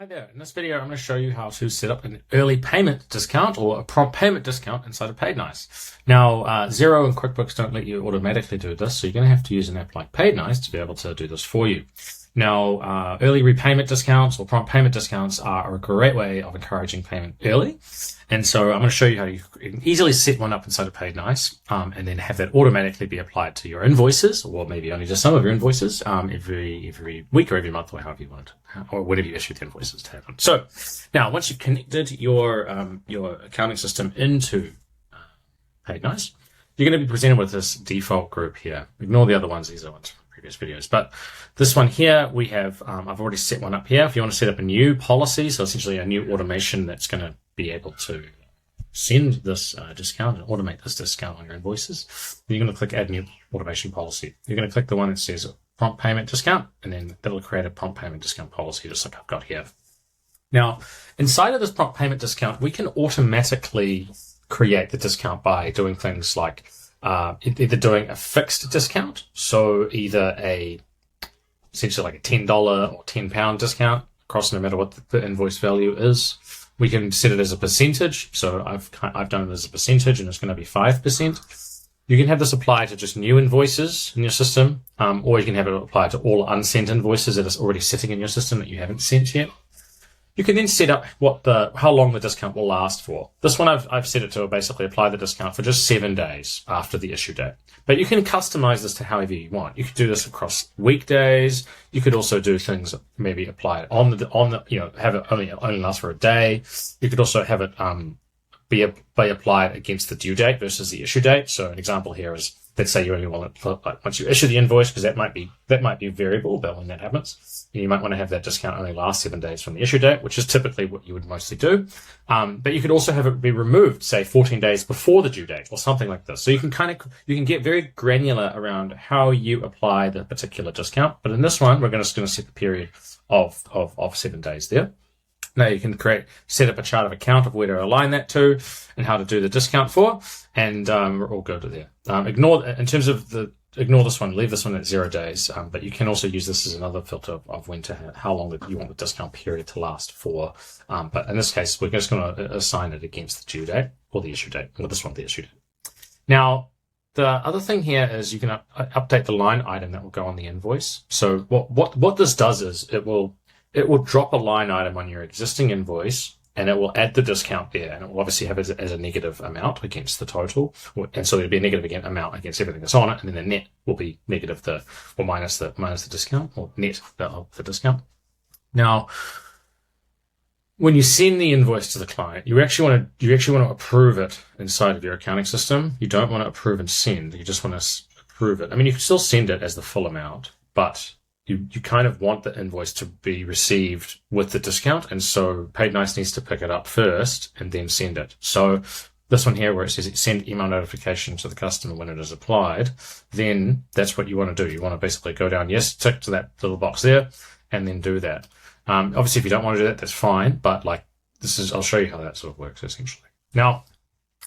Hi there. In this video, I'm going to show you how to set up an early payment discount or a prompt payment discount inside of Paidnice. Now, Xero and QuickBooks don't let you automatically do this, so you're going to have to use an app like Paidnice to be able to do this for you. Now, early repayment discounts or prompt payment discounts are a great way of encouraging payment early. And so I'm going to show you how you can easily set one up inside of Paidnice, and then have that automatically be applied to your invoices, or maybe only just some of your invoices, every week or every month, or however you want, or whenever you issue the invoices to happen. So now, once you've connected your accounting system into Paidnice, you're going to be presented with this default group here. Ignore the other ones; these are ones from previous videos. But this one here, we have, I've already set one up here. If you want to set up a new policy, so essentially a new automation that's going to be able to send this discount and automate this discount on your invoices, you're going to click Add New Automation Policy. You're going to click the one that says Prompt Payment Discount, and then that'll create a Prompt Payment Discount policy, just like I've got here. Now, inside of this Prompt Payment Discount, we can automatically create the discount by doing things like either doing a fixed discount, so either essentially like a $10 or £10 discount across no matter what the invoice value is. We can set it as a percentage, so I've done it as a percentage, and it's going to be 5%. You can have this apply to just new invoices in your system, or you can have it apply to all unsent invoices that is already sitting in your system that you haven't sent yet. You can then set up how long the discount will last for. This one I've set it to basically apply the discount for just 7 days after the issue date. But you can customize this to however you want. You could do this across weekdays. You could also do things maybe apply it have it only last for a day. You could also have it be applied against the due date versus the issue date. So an example here is, let's say you only want it once you issue the invoice, because that might be variable about when that happens. You might want to have that discount only last 7 days from the issue date, which is typically what you would mostly do. But you could also have it be removed, say 14 days before the due date or something like this. So you can get very granular around how you apply the particular discount. But in this one, we're just going to set the period of 7 days there. Now you can set up a chart of account of where to align that to and how to do the discount for, and we're all good there. Ignore this one, leave this one at 0 days, but you can also use this as another filter of how long you want the discount period to last for. But in this case, we're just going to assign it against the due date or the issue date, or this one, the issue date. Now, the other thing here is you can update the line item that will go on the invoice. So what this does is it will drop a line item on your existing invoice, and it will add the discount there, and it will obviously have it as a negative amount against the total, and so it'll be a negative amount against everything that's on it, and then the net will be negative minus the discount, or net of the discount. Now, when you send the invoice to the client, you actually want to approve it inside of your accounting system. You don't want to approve and send. You just want to approve it. I mean, you can still send it as the full amount, but you kind of want the invoice to be received with the discount, and so Paidnice needs to pick it up first and then send it. So this one here where it says send email notification to the customer when it is applied, then that's what you want to do. You want to basically go down, yes, tick to that little box there, and then do that. Obviously, if you don't want to do that, that's fine, but I'll show you how that sort of works essentially. Now,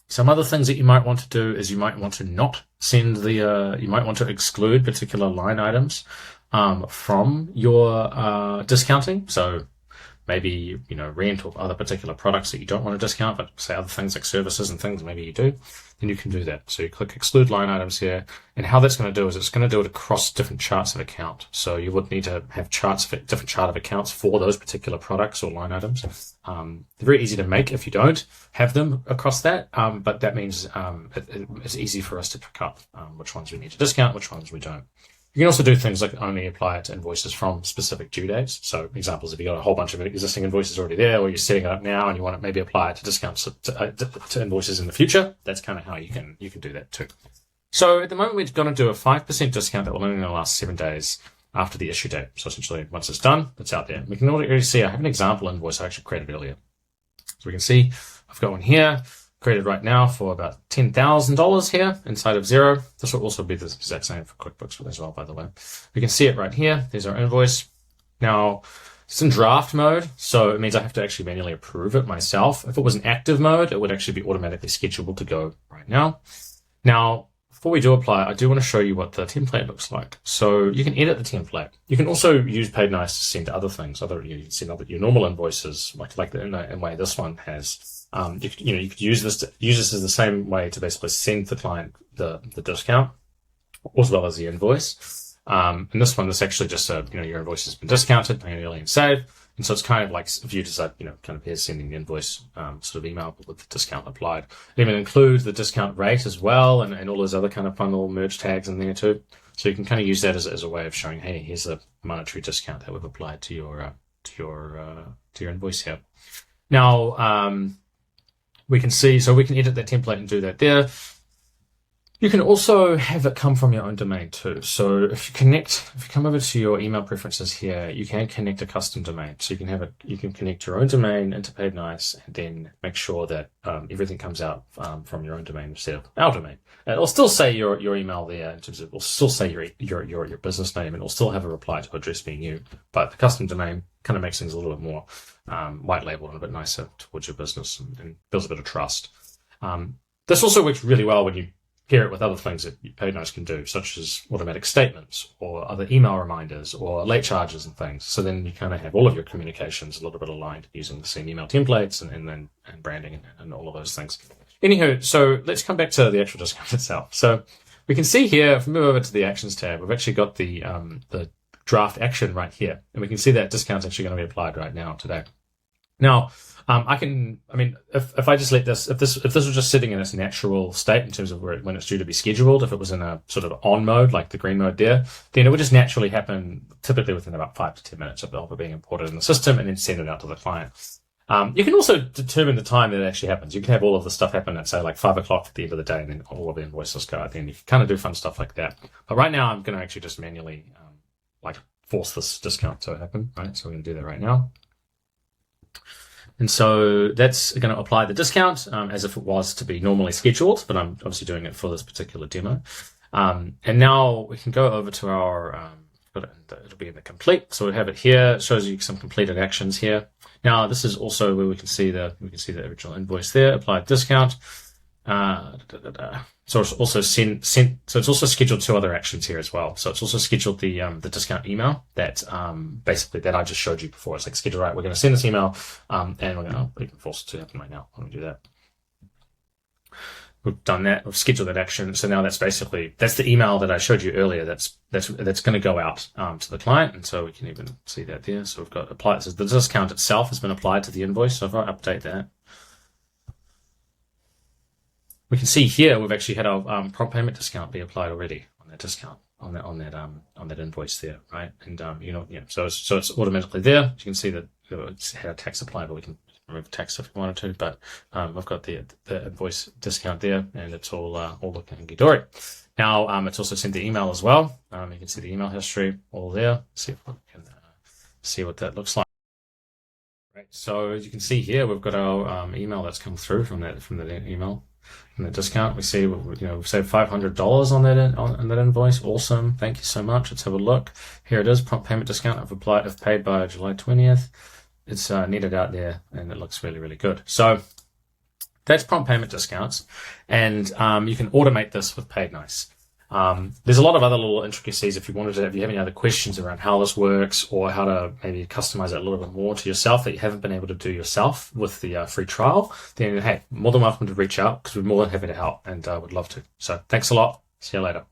some other things that you might want to do is you might want to not send you might want to exclude particular line items from your discounting. So maybe, rent or other particular products that you don't want to discount, but say other things like services and things, maybe you do, then you can do that. So you click exclude line items here, and how that's going to do is it's going to do it across different charts of account. So you would need to have different chart of accounts for those particular products or line items. They're very easy to make if you don't have them across that, but that means it's easy for us to pick up which ones we need to discount, which ones we don't. You can also do things like only apply it to invoices from specific due dates. So examples, if you've got a whole bunch of existing invoices already there, or you're setting it up now and you want to maybe apply it to discounts to invoices in the future, that's kind of how you can do that too. So at the moment, we're going to do a 5% discount that will only last 7 days after the issue date. So essentially, once it's done, it's out there. We can already see I have an example invoice I actually created earlier. So we can see I've got one here, created right now for about $10,000 here inside of Xero. This will also be the exact same for QuickBooks as well, by the way. We can see it right here. There's our invoice. Now, it's in draft mode, so it means I have to actually manually approve it myself. If it was in active mode, it would actually be automatically scheduled to go right now. Now, before we do apply, I do want to show you what the template looks like. So you can edit the template. You can also use Paidnice to send other things. You can send your normal invoices, like the way this one has. You could use this as the same way to basically send the client the discount, as well as the invoice. And this one is actually just your invoice has been discounted, manually and saved. And so it's kind of like viewed as kind of here's sending the invoice sort of email with the discount applied. It even includes the discount rate as well, and all those other kind of fun little merge tags in there too. So you can kind of use that as a way of showing, hey, here's a monetary discount that we've applied to your invoice here. Now we can see, so we can edit that template and do that there. You can also have it come from your own domain too. So if you come over to your email preferences here, you can connect a custom domain. So you can connect your own domain into Paidnice and then make sure that everything comes out from your own domain instead of our domain. And it'll still say your email there in terms of, it'll still say your business name, and it'll still have a reply to address being you. But the custom domain kind of makes things a little bit more white labeled and a bit nicer towards your business and builds a bit of trust. This also works really well when you pair it with other things that Paidnice can do, such as automatic statements or other email reminders or late charges and things. So then you kind of have all of your communications a little bit aligned using the same email templates and branding and all of those things. Anywho, so let's come back to the actual discount itself. So we can see here, if we move over to the actions tab, we've actually got the draft action right here. And we can see that discount's actually going to be applied right now today. Now, if I just let this, if this was just sitting in its natural state in terms of when it's due to be scheduled, if it was in a sort of on mode, like the green mode there, then it would just naturally happen typically within about 5 to 10 minutes of it being imported in the system and then send it out to the client. You can also determine the time that it actually happens. You can have all of the stuff happen at say like 5 o'clock at the end of the day and then all of the invoices go out there, and you can kind of do fun stuff like that. But right now I'm going to actually just manually force this discount to happen, right? So we're going to do that right now. And so that's going to apply the discount as if it was to be normally scheduled, but I'm obviously doing it for this particular demo. And now we can go over to our, it'll be in the complete. So we have it here. It shows you some completed actions here. Now this is also where we can see the original invoice there, applied discount. So it's also so it's also scheduled 2 other actions here as well. So it's also scheduled the discount email that basically that I just showed you before. It's like scheduled, right? We're going to send this email, and we can force it to happen right now. Let me do that. We've done that. We've scheduled that action. So now that's the email that I showed you earlier. That's going to go out to the client, and so we can even see that there. So we've got applied. So the discount itself has been applied to the invoice. So if I update that, we can see here we've actually had our prompt payment discount be applied already on that discount on that invoice there, right? And so it's automatically there. You can see that it's had a tax applied, but we can remove tax if we wanted to. But we've got the invoice discount there, and it's all looking hunky-dory. Now it's also sent the email as well. You can see the email history all there. See if we can see what that looks like. Right. So as you can see here, we've got our email that's come through from the email. And the discount, we see we've saved $500 on that invoice. Awesome, thank you so much. Let's have a look. Here it is, prompt payment discount. If paid by July 20th. It's netted out there, and it looks really, really good. So that's prompt payment discounts, and you can automate this with Paidnice. There's a lot of other little intricacies if you have any other questions around how this works or how to maybe customize it a little bit more to yourself that you haven't been able to do yourself with the free trial, then hey, more than welcome to reach out because we're more than happy to help and would love to. So thanks a lot. See you later.